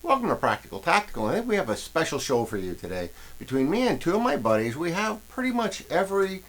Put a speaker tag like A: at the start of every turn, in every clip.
A: Welcome to Practical Tactical. I think we have a special show for you today. Between me and two of my buddies, we have pretty much every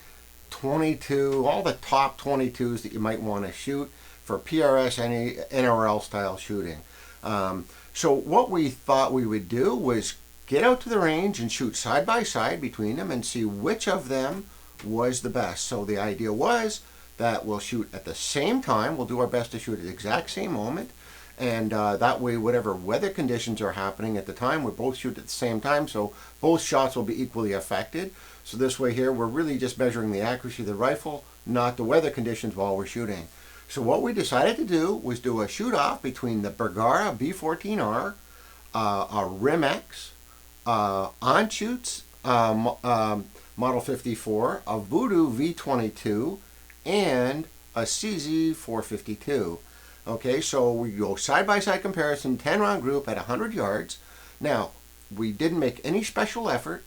A: 22, all the top 22s that you might want to shoot for PRS, any NRL style shooting. So what we thought we would do was get out to the range and shoot side by side between them and see which of them was the best. So the idea was that we'll shoot at the same time. We'll do our best to shoot at the exact same moment. And that way, whatever weather conditions are happening at the time, we both shoot at the same time, so both shots will be equally affected. So this way here, we're really just measuring the accuracy of the rifle, not the weather conditions while we're shooting. So what we decided to do was do a shoot-off between the Bergara B14R, a RimX, Anschutz Model 54, a Vudoo V22, and a CZ452. Okay, so we go side-by-side comparison, 10-round group at 100 yards. Now, we didn't make any special effort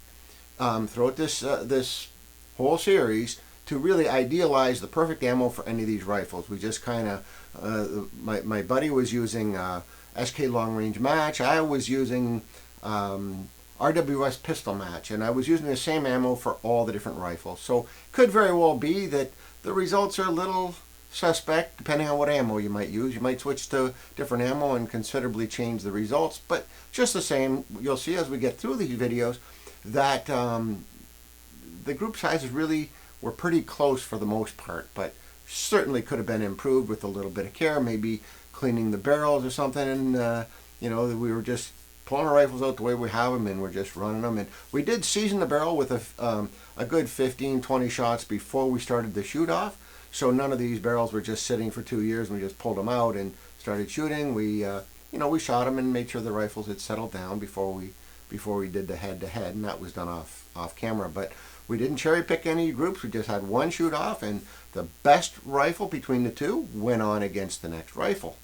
A: throughout this whole series to really idealize the perfect ammo for any of these rifles. We just kind of, my buddy was using SK Long Range Match. I was using RWS Pistol Match, and I was using the same ammo for all the different rifles. So it could very well be that the results are a little suspect depending on what ammo you might use. You might switch to different ammo and considerably change the results, but just the same, you'll see as we get through these videos that the group sizes really were pretty close for the most part, but certainly could have been improved with a little bit of care, maybe cleaning the barrels or something. And you know, we were just pulling our rifles out the way we have them and we're just running them. And we did season the barrel with a good 15-20 shots before we started the shoot off. So none of these barrels were just sitting for 2 years and we just pulled them out and started shooting. We, you know, we shot them and made sure the rifles had settled down before we did the head-to-head, and that was done off camera. But we didn't cherry pick any groups. We just had one shoot off, and the best rifle between the two went on against the next rifle.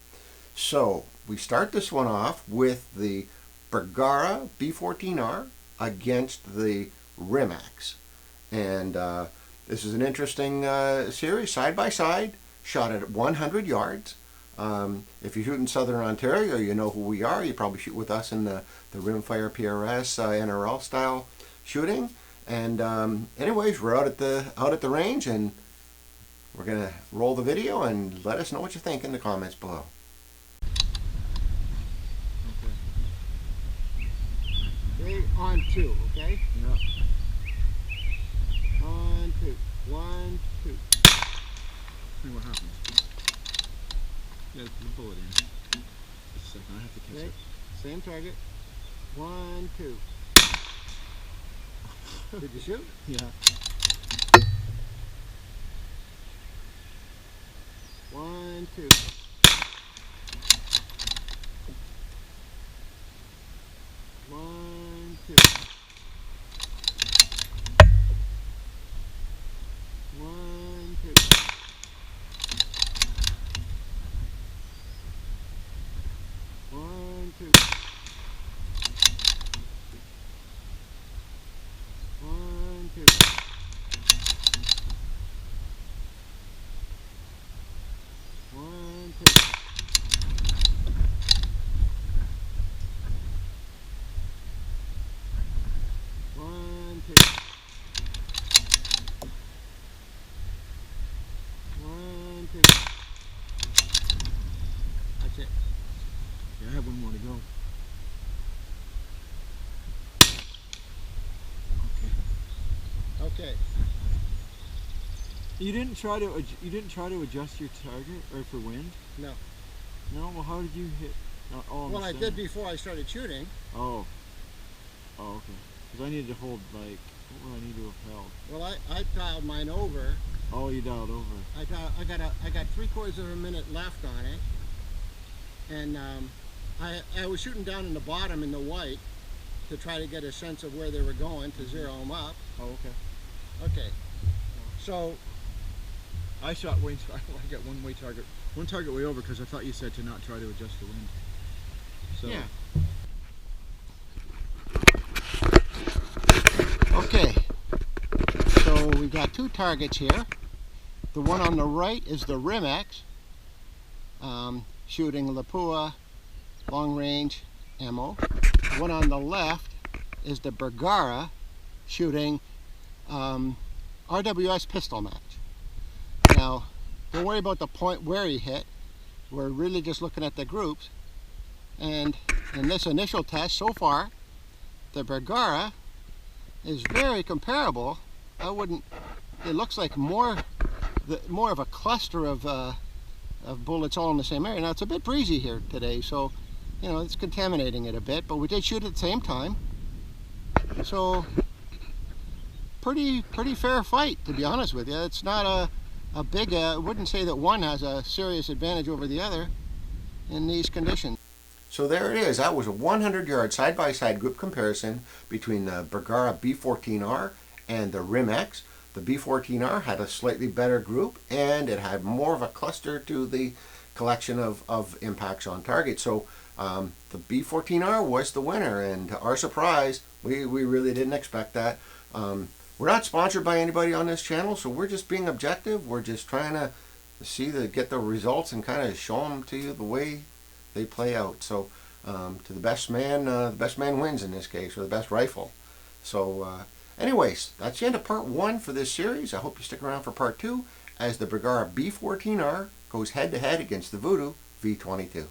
A: So we start this one off with the Bergara B14R against the RimX, and this is an interesting series, side-by-side, shot at 100 yards. If you shoot in Southern Ontario, you know who we are. You probably shoot with us in the Rimfire PRS NRL style shooting. And anyways, we're out at the range, and we're going to roll the video and let us know what you think in the comments below.
B: Okay, on two, okay?
A: Yeah.
B: On two. 1, 2.
C: See what happens. Yeah, the bullet in. Just a second, I have to catch
B: Okay.
C: it.
B: Same target. 1, 2. Did you shoot?
C: Yeah.
B: 1, 2. 1, 2. 1, 2. 1, 2. 1, 2. 1, 2. 1, 2. 1, 2. That's it.
C: Yeah, I have one more to go.
B: Okay.
C: You didn't try to adjust your target or for wind?
B: No.
C: No. Well, how did you hit? Oh,
B: Well, I did before I started shooting.
C: Oh. Oh, okay. Because I needed to hold, like, what would I need to have held?
B: Well, I dialed mine over.
C: Oh, you dialed over.
B: I got 3/4 of a minute left on it, and I was shooting down in the bottom in the white to try to get a sense of where they were going to zero them up.
C: Oh, okay.
B: Okay. So
C: I shot way. I got one target way over because I thought you said to not try to adjust the wind. So.
B: yeah. Okay. So we got two targets here. The one on the right is the RimX, shooting Lapua, long range, ammo. The one on the left is the Bergara shooting RWS pistol match. Now, don't worry about the point where he hit. We're really just looking at the groups. And in this initial test so far, the Bergara is very comparable. It looks like more of a cluster of bullets all in the same area. Now it's a bit breezy here today, so you know it's contaminating it a bit, but we did shoot at the same time. So pretty fair fight, to be honest with you. It's not a big, I wouldn't say that one has a serious advantage over the other in these conditions.
A: So there it is. That was a 100-yard side-by-side group comparison between the Bergara B14R and the RimX. The B14R had a slightly better group, and it had more of a cluster to the collection of impacts on target. So the B14R was the winner, and to our surprise, we really didn't expect that. We're not sponsored by anybody on this channel, so we're just being objective. We're just trying to get the results and kind of show them to you the way they play out. So to the best man wins in this case, or the best rifle. So anyways, that's the end of part 1 for this series. I hope you stick around for part 2 as the Bergara B14R goes head to head against the Vudoo V22.